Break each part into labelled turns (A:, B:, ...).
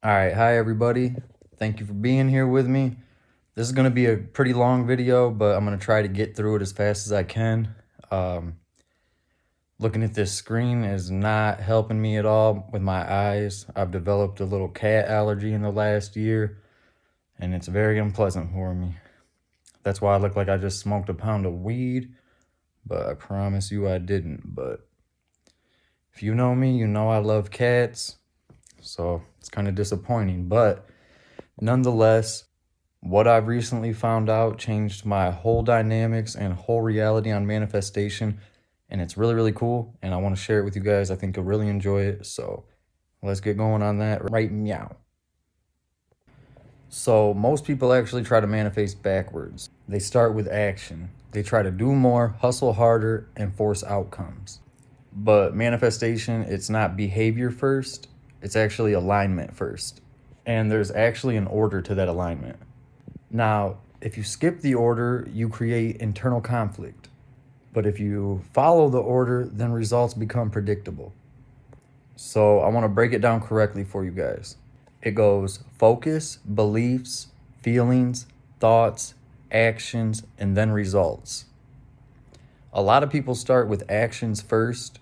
A: All right, hi everybody. Thank you for being here with me. This is going to be a pretty long video, but I'm going to try to get through it as fast as I can. Looking at this screen is not helping me at all with my eyes. I've developed a little cat allergy in the last year, and it's very unpleasant for me. That's why I look like I just smoked a pound of weed, but I promise you I didn't. But if you know me, you know I love cats. So it's kind of disappointing, but nonetheless, what I've recently found out changed my whole dynamics and whole reality on manifestation, and it's really, really cool, and I want to share it with you guys. I think you'll really enjoy it, so let's get going on that right meow. So most people actually try to manifest backwards. They start with action. They try to do more, hustle harder, and force outcomes. But manifestation, it's not behavior first, it's actually alignment first. And there's actually an order to that alignment. Now, if you skip the order, you create internal conflict. But if you follow the order, then results become predictable. So I want to break it down correctly for you guys. It goes focus, beliefs, feelings, thoughts, actions, and then results. A lot of people start with actions first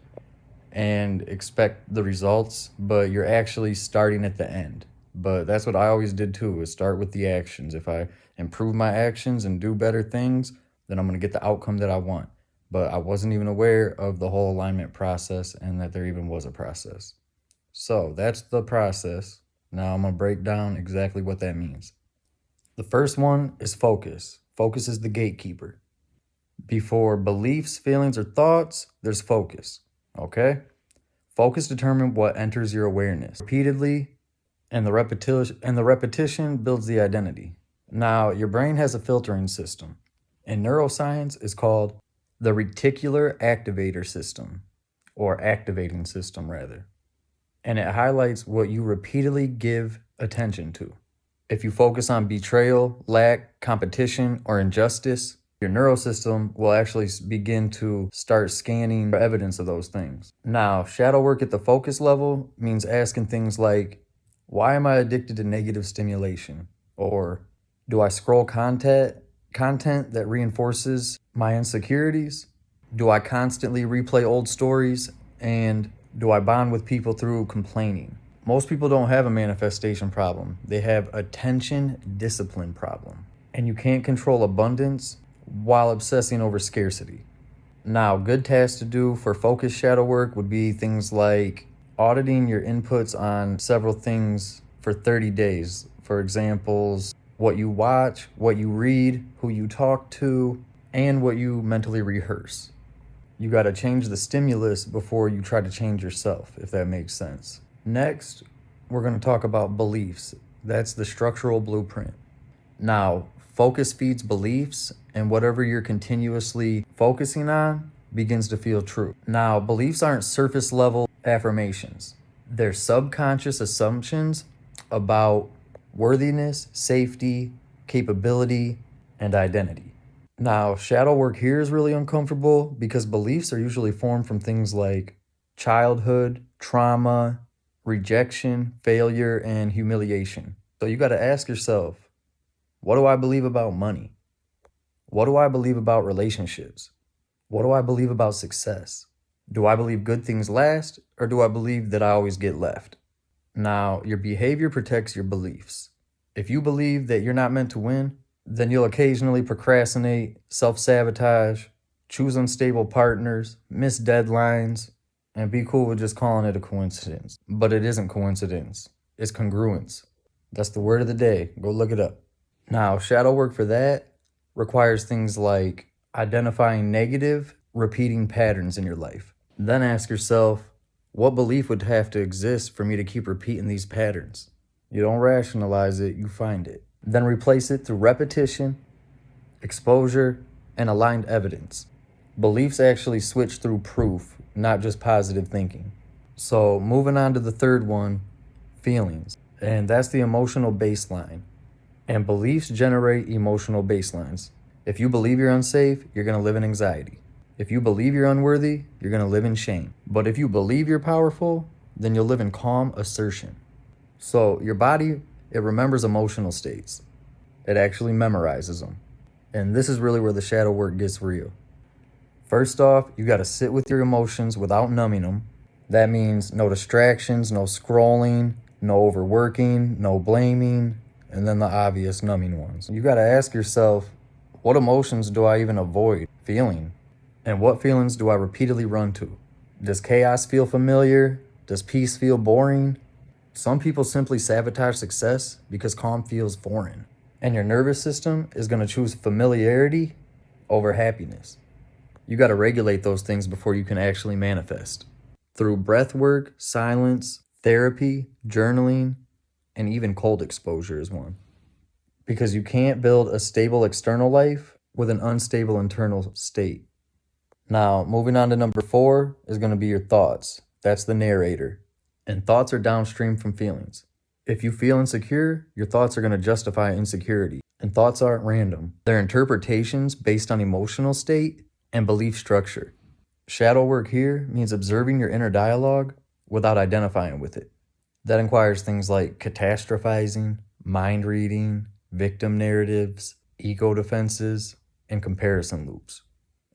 A: and expect the results, but you're actually starting at the end. But that's what I always did too, is start with the actions. If I improve my actions and do better things, then I'm going to get the outcome that I want. But I wasn't even aware of the whole alignment process and that there even was a process. So that's the process. Now I'm going to break down exactly what that means. The first one is focus. Focus is the gatekeeper. Before beliefs, feelings, or thoughts, there's focus. Okay? Focus determines what enters your awareness repeatedly, and the repetition builds the identity. Now, your brain has a filtering system. In neuroscience, it's called the reticular activator system, or activating system rather. And it highlights what you repeatedly give attention to. If you focus on betrayal, lack, competition, or injustice, your neural system will actually begin to start scanning for evidence of those things. Now, shadow work at the focus level means asking things like, why am I addicted to negative stimulation? Or do I scroll content that reinforces my insecurities? Do I constantly replay old stories? And do I bond with people through complaining? Most people don't have a manifestation problem. They have attention discipline problem. And you can't control abundance while obsessing over scarcity. Now, good tasks to do for focused shadow work would be things like auditing your inputs on several things for 30 days. For examples, what you watch, what you read, who you talk to, and what you mentally rehearse. You got to change the stimulus before you try to change yourself, if that makes sense. Next, we're going to talk about beliefs. That's the structural blueprint. Now, focus feeds beliefs, and whatever you're continuously focusing on begins to feel true. Now, beliefs aren't surface level affirmations. They're subconscious assumptions about worthiness, safety, capability, and identity. Now, shadow work here is really uncomfortable because beliefs are usually formed from things like childhood, trauma, rejection, failure, and humiliation. So you got to ask yourself, what do I believe about money? What do I believe about relationships? What do I believe about success? Do I believe good things last, or do I believe that I always get left? Now, your behavior protects your beliefs. If you believe that you're not meant to win, then you'll occasionally procrastinate, self-sabotage, choose unstable partners, miss deadlines, and be cool with just calling it a coincidence. But it isn't coincidence. It's congruence. That's the word of the day. Go look it up. Now, shadow work for that requires things like identifying negative, repeating patterns in your life. Then ask yourself, what belief would have to exist for me to keep repeating these patterns? You don't rationalize it, you find it. Then replace it through repetition, exposure, and aligned evidence. Beliefs actually switch through proof, not just positive thinking. So moving on to the third one, feelings. And that's the emotional baseline. And beliefs generate emotional baselines. If you believe you're unsafe, you're going to live in anxiety. If you believe you're unworthy, you're going to live in shame. But if you believe you're powerful, then you'll live in calm assertion. So your body, it remembers emotional states. It actually memorizes them. And this is really where the shadow work gets real. First off, you got to sit with your emotions without numbing them. That means no distractions, no scrolling, no overworking, no blaming, and then the obvious numbing ones. You got to ask yourself, what emotions do I even avoid feeling? And what feelings do I repeatedly run to? Does chaos feel familiar? Does peace feel boring? Some people simply sabotage success because calm feels foreign. And your nervous system is going to choose familiarity over happiness. You got to regulate those things before you can actually manifest. Through breath work, silence, therapy, journaling, and even cold exposure is one. Because you can't build a stable external life with an unstable internal state. Now, moving on to number 4 is going to be your thoughts. That's the narrator. And thoughts are downstream from feelings. If you feel insecure, your thoughts are going to justify insecurity. And thoughts aren't random. They're interpretations based on emotional state and belief structure. Shadow work here means observing your inner dialogue without identifying with it. That inquires things like catastrophizing, mind reading, victim narratives, ego defenses, and comparison loops.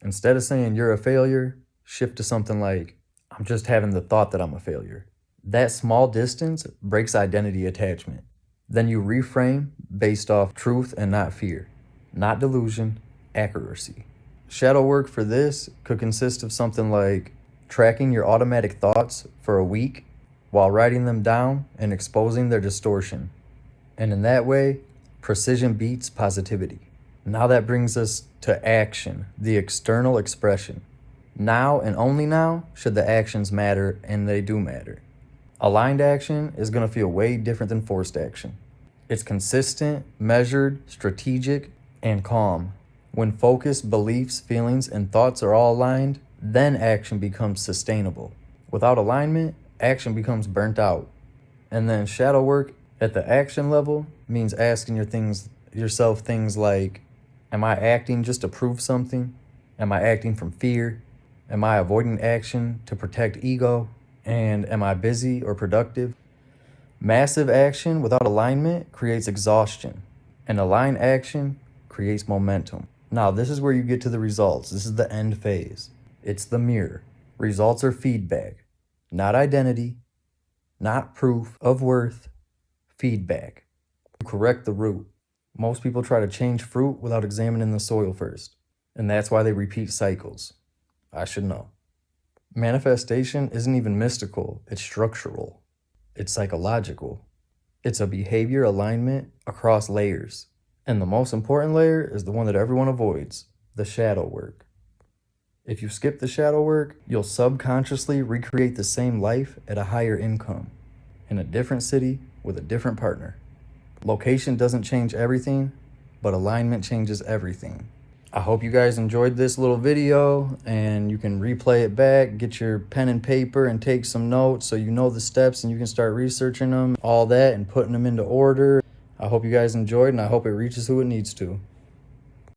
A: Instead of saying you're a failure, shift to something like, I'm just having the thought that I'm a failure. That small distance breaks identity attachment. Then you reframe based off truth and not fear, not delusion, accuracy. Shadow work for this could consist of something like tracking your automatic thoughts for a week while writing them down and exposing their distortion. And in that way, precision beats positivity. Now that brings us to action, the external expression. Now and only now should the actions matter, and they do matter. Aligned action is going to feel way different than forced action. It's consistent, measured, strategic, and calm. When focused beliefs, feelings, and thoughts are all aligned, then action becomes sustainable. Without alignment, action becomes burnt out. And then shadow work at the action level means asking yourself things like, am I acting just to prove something? Am I acting from fear? Am I avoiding action to protect ego? And am I busy or productive? Massive action without alignment creates exhaustion, and aligned action creates momentum. Now, this is where you get to the results. This is the end phase. It's the mirror. Results are feedback, not identity, not proof of worth, feedback. Correct the root. Most people try to change fruit without examining the soil first, and that's why they repeat cycles. I should know. Manifestation isn't even mystical, it's structural. It's psychological. It's a behavior alignment across layers. And the most important layer is the one that everyone avoids, the shadow work. If you skip the shadow work, you'll subconsciously recreate the same life at a higher income, in a different city with a different partner. Location doesn't change everything, but alignment changes everything. I hope you guys enjoyed this little video, and you can replay it back, get your pen and paper and take some notes so you know the steps and you can start researching them, all that, and putting them into order. I hope you guys enjoyed, and I hope it reaches who it needs to.